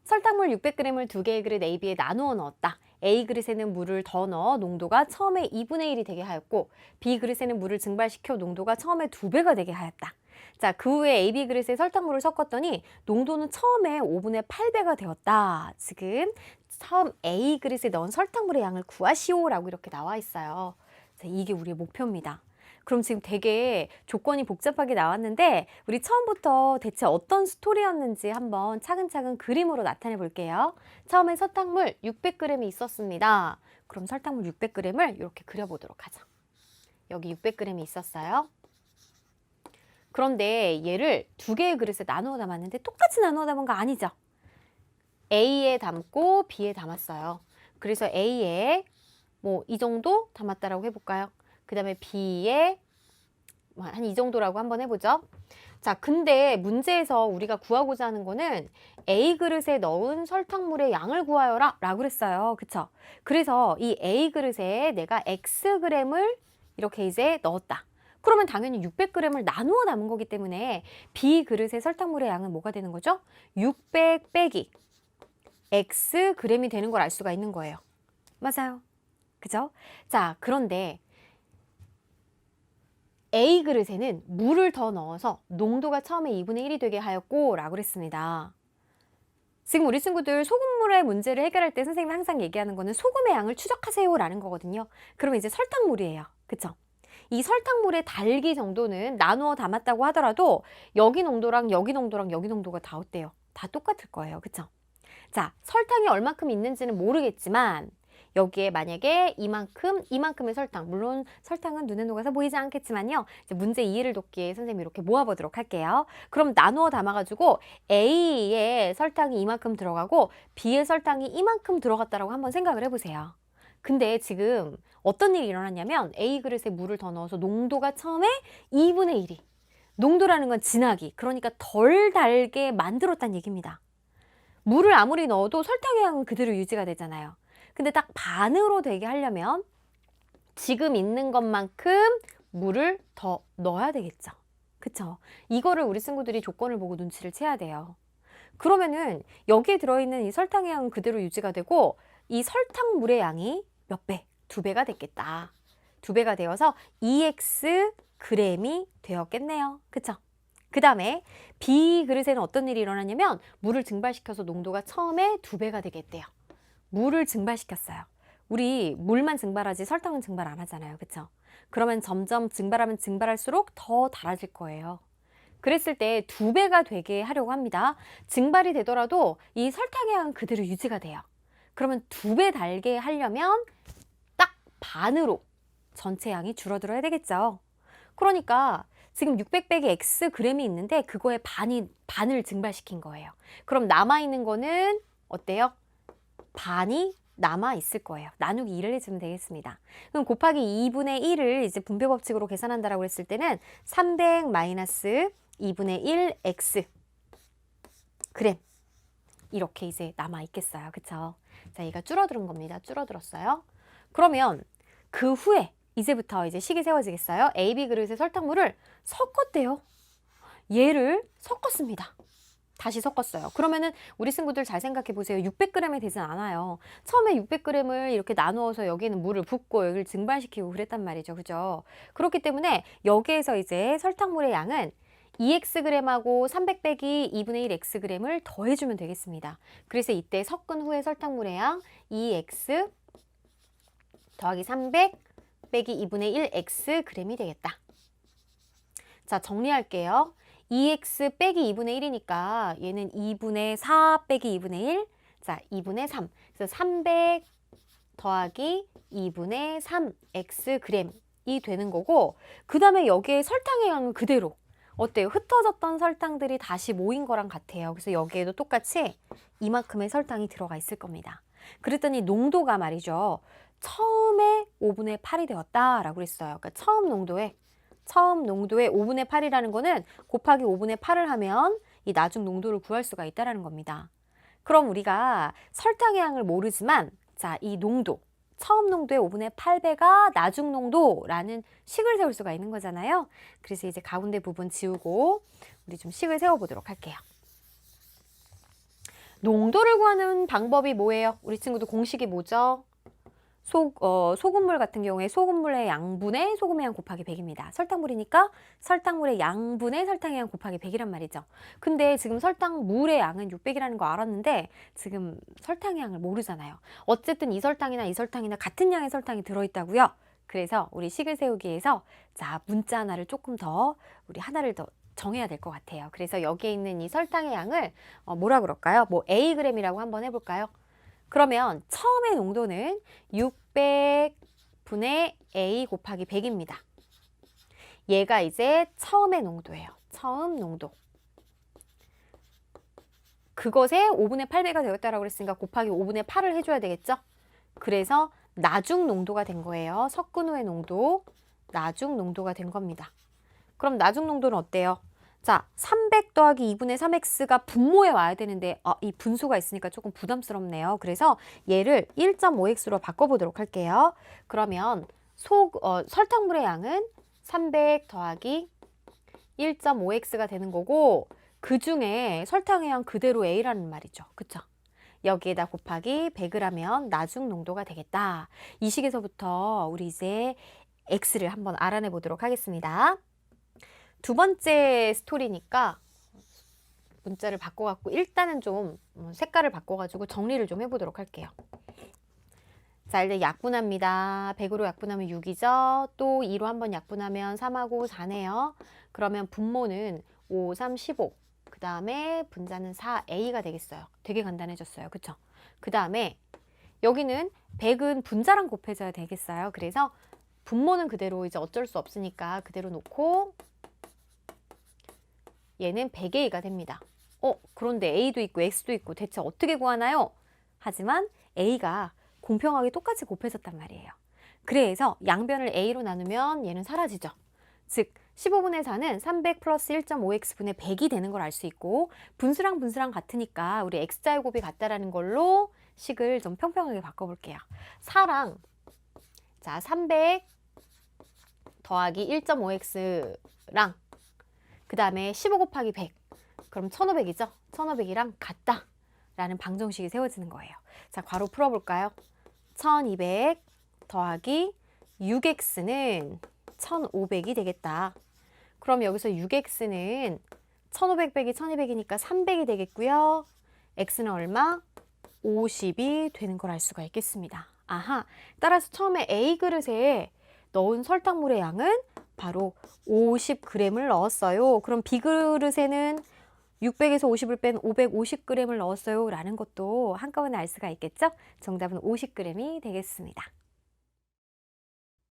설탕물 600g을 두 개의 그릇 A비에 나누어 넣었다. A 그릇에는 물을 더 넣어 농도가 처음에 2분의 1이 되게 하였고 B 그릇에는 물을 증발시켜 농도가 처음에 2배가 되게 하였다. 자, 그 후에 AB 그릇에 설탕물을 섞었더니 농도는 처음에 5분의 8배가 되었다. 지금 처음 A 그릇에 넣은 설탕물의 양을 구하시오라고 이렇게 나와 있어요. 자, 이게 우리의 목표입니다. 그럼 지금 되게 조건이 복잡하게 나왔는데 우리 처음부터 대체 어떤 스토리였는지 한번 차근차근 그림으로 나타내 볼게요. 처음에 설탕물 600g이 있었습니다. 그럼 설탕물 600g을 이렇게 그려보도록 하죠. 여기 600g이 있었어요. 그런데 얘를 두 개의 그릇에 나누어 담았는데 똑같이 나누어 담은 거 아니죠? A에 담고 B에 담았어요. 그래서 A에 뭐 이 정도 담았다라고 해볼까요? 그 다음에 B에 한 이 정도라고 한번 해보죠. 자, 근데 문제에서 우리가 구하고자 하는 거는 A 그릇에 넣은 설탕물의 양을 구하여라 라고 그랬어요. 그쵸? 그래서 이 A 그릇에 내가 Xg을 이렇게 이제 넣었다. 그러면 당연히 600g을 나누어 담은 거기 때문에 B 그릇의 설탕물의 양은 뭐가 되는 거죠? 600 빼기 Xg이 되는 걸 알 수가 있는 거예요. 맞아요. 그죠? 자, 그런데 A 그릇에는 물을 더 넣어서 농도가 처음에 2분의 1이 되게 하였고 라고 그랬습니다. 지금 우리 친구들 소금물의 문제를 해결할 때 선생님이 항상 얘기하는 거는 소금의 양을 추적하세요 라는 거거든요. 그러면 이제 설탕물이에요. 그쵸? 이 설탕물의 달기 정도는 나누어 담았다고 하더라도 여기 농도랑 여기 농도랑 여기 농도가 다 어때요? 다 똑같을 거예요. 그쵸? 자, 설탕이 얼마큼 있는지는 모르겠지만 여기에 만약에 이만큼의 설탕, 물론 설탕은 눈에 녹아서 보이지 않겠지만요. 이제 문제 이해를 돕기 위해 선생님이 이렇게 모아보도록 할게요. 그럼 나누어 담아가지고 A에 설탕이 이만큼 들어가고 B에 설탕이 이만큼 들어갔다라고 한번 생각을 해보세요. 근데 지금 어떤 일이 일어났냐면 A 그릇에 물을 더 넣어서 농도가 처음에 2분의 1이 농도라는 건 진하기, 그러니까 덜 달게 만들었다는 얘기입니다. 물을 아무리 넣어도 설탕의 양은 그대로 유지가 되잖아요. 근데 딱 반으로 되게 하려면 지금 있는 것만큼 물을 더 넣어야 되겠죠. 그쵸? 이거를 우리 친구들이 조건을 보고 눈치를 채야 돼요. 그러면은 여기에 들어있는 이 설탕의 양은 그대로 유지가 되고 이 설탕물의 양이 몇 배? 2배가 됐겠다. 2배가 되어서 2x g이 되었겠네요. 그쵸? 그 다음에 B 그릇에는 어떤 일이 일어나냐면 물을 증발시켜서 농도가 처음에 2배가 되겠대요. 물을 증발시켰어요. 우리 물만 증발하지 설탕은 증발 안 하잖아요. 그쵸? 그러면 점점 증발하면 증발할수록 더 달아질 거예요. 그랬을 때 2배가 되게 하려고 합니다. 증발이 되더라도 이 설탕의 양은 그대로 유지가 돼요. 그러면 2배 달게 하려면 딱 반으로 전체 양이 줄어들어야 되겠죠. 그러니까 지금 600 빼기 Xg이 있는데 그거의 반을 증발시킨 거예요. 그럼 남아있는 거는 어때요? 반이 남아있을 거예요. 나누기 2를 해주면 되겠습니다. 그럼 곱하기 2분의 1을 이제 분배 법칙으로 계산한다라고 했을 때는 300 마이너스 2분의 1 X 그램 이렇게 이제 남아있겠어요. 그쵸? 자, 얘가 줄어드는 겁니다. 줄어들었어요. 그러면 그 후에 이제부터 이제 식이 세워지겠어요. AB 그릇에 설탕물을 섞었대요. 얘를 섞었습니다. 다시 섞었어요. 그러면은 우리 친구들 잘 생각해 보세요. 600g이 되진 않아요. 처음에 600g을 이렇게 나누어서 여기에는 물을 붓고 여기를 증발시키고 그랬단 말이죠. 그죠? 그렇기 때문에 여기에서 이제 설탕물의 양은 2xg하고 300 빼기 2분의 1 xg을 더해주면 되겠습니다. 그래서 이때 섞은 후에 설탕물의 양 2x 더하기 300 빼기 2분의 1 xg이 되겠다. 자, 정리할게요. 2x 빼기 2분의 1이니까 얘는 2분의 4 빼기 2분의 1. 자, 2분의 3. 그래서 300 더하기 2분의 3 xg이 되는 거고, 그 다음에 여기에 설탕의 양은 그대로. 어때요? 흩어졌던 설탕들이 다시 모인 거랑 같아요. 그래서 여기에도 똑같이 이만큼의 설탕이 들어가 있을 겁니다. 그랬더니 농도가 말이죠. 처음에 5분의 8이 되었다라고 그랬어요. 그러니까 처음 농도의 5분의 8이라는 거는 곱하기 5분의 8을 하면 이 나중 농도를 구할 수가 있다는 겁니다. 그럼 우리가 설탕의 양을 모르지만 자, 이 농도, 처음 농도의 5분의 8배가 나중 농도라는 식을 세울 수가 있는 거잖아요. 그래서 이제 가운데 부분 지우고 우리 좀 식을 세워보도록 할게요. 농도를 구하는 방법이 뭐예요? 우리 친구도 공식이 뭐죠? 소금물 같은 경우에 소금물의 양분의 소금의 양 곱하기 100입니다. 설탕물이니까 설탕물의 양분의 설탕의 양 곱하기 100이란 말이죠. 근데 지금 설탕물의 양은 600이라는 거 알았는데 지금 설탕의 양을 모르잖아요. 어쨌든 이 설탕이나 이 설탕이나 같은 양의 설탕이 들어있다고요. 그래서 우리 식을 세우기에서 자, 문자 하나를 조금 더 우리 하나를 더 정해야 될 것 같아요. 그래서 여기에 있는 이 설탕의 양을 뭐라 그럴까요? 뭐 Ag이라고 한번 해볼까요? 그러면 처음의 농도는 600분의 A 곱하기 100입니다. 얘가 이제 처음의 농도예요. 처음 농도. 그것에 5분의 8배가 되었다라고 그랬으니까 곱하기 5분의 8을 해줘야 되겠죠? 그래서 나중 농도가 된 거예요. 섞은 후의 농도, 나중 농도가 된 겁니다. 그럼 나중 농도는 어때요? 자, 300 더하기 2분의 3x가 분모에 와야 되는데 이 분수가 있으니까 조금 부담스럽네요. 그래서 얘를 1.5x로 바꿔보도록 할게요. 그러면 설탕물의 양은 300 더하기 1.5x가 되는 거고 그 중에 설탕의 양 그대로 A라는 말이죠. 그쵸? 여기에다 곱하기 100을 하면 나중 농도가 되겠다. 이 식에서부터 우리 이제 X를 한번 알아내 보도록 하겠습니다. 두 번째 스토리니까 문자를 바꿔갖고 일단은 좀 색깔을 바꿔가지고 정리를 좀 해보도록 할게요. 자, 일단 약분합니다. 100으로 약분하면 6이죠. 또 2로 한번 약분하면 3하고 4네요. 그러면 분모는 5, 3, 15. 그 다음에 분자는 4A가 되겠어요. 되게 간단해졌어요. 그쵸? 그 다음에 여기는 100은 분자랑 곱해져야 되겠어요. 그래서 분모는 그대로 이제 어쩔 수 없으니까 그대로 놓고 얘는 100A가 됩니다. 그런데 A도 있고 X도 있고 대체 어떻게 구하나요? 하지만 A가 공평하게 똑같이 곱해졌단 말이에요. 그래서 양변을 A로 나누면 얘는 사라지죠. 즉 15분의 4는 300 플러스 1.5x분의 100이 되는 걸 알 수 있고 분수랑 분수랑 같으니까 우리 x제곱이 같다라는 걸로 식을 좀 평평하게 바꿔볼게요. 4랑 자 300 더하기 1.5x랑 그 다음에 15 곱하기 100 그럼 1500이죠. 1500이랑 같다 라는 방정식이 세워지는 거예요. 자, 괄호 풀어볼까요? 1200 더하기 6x는 1500이 되겠다. 그럼 여기서 6x는 1500 빼기 1200이니까 300이 되겠고요. x는 얼마? 50이 되는 걸 알 수가 있겠습니다. 아하, 따라서 처음에 A 그릇에 넣은 설탕물의 양은 바로 50g을 넣었어요. 그럼 B 그릇에는 600에서 50을 뺀 550g을 넣었어요 라는 것도 한꺼번에 알 수가 있겠죠? 정답은 50g이 되겠습니다.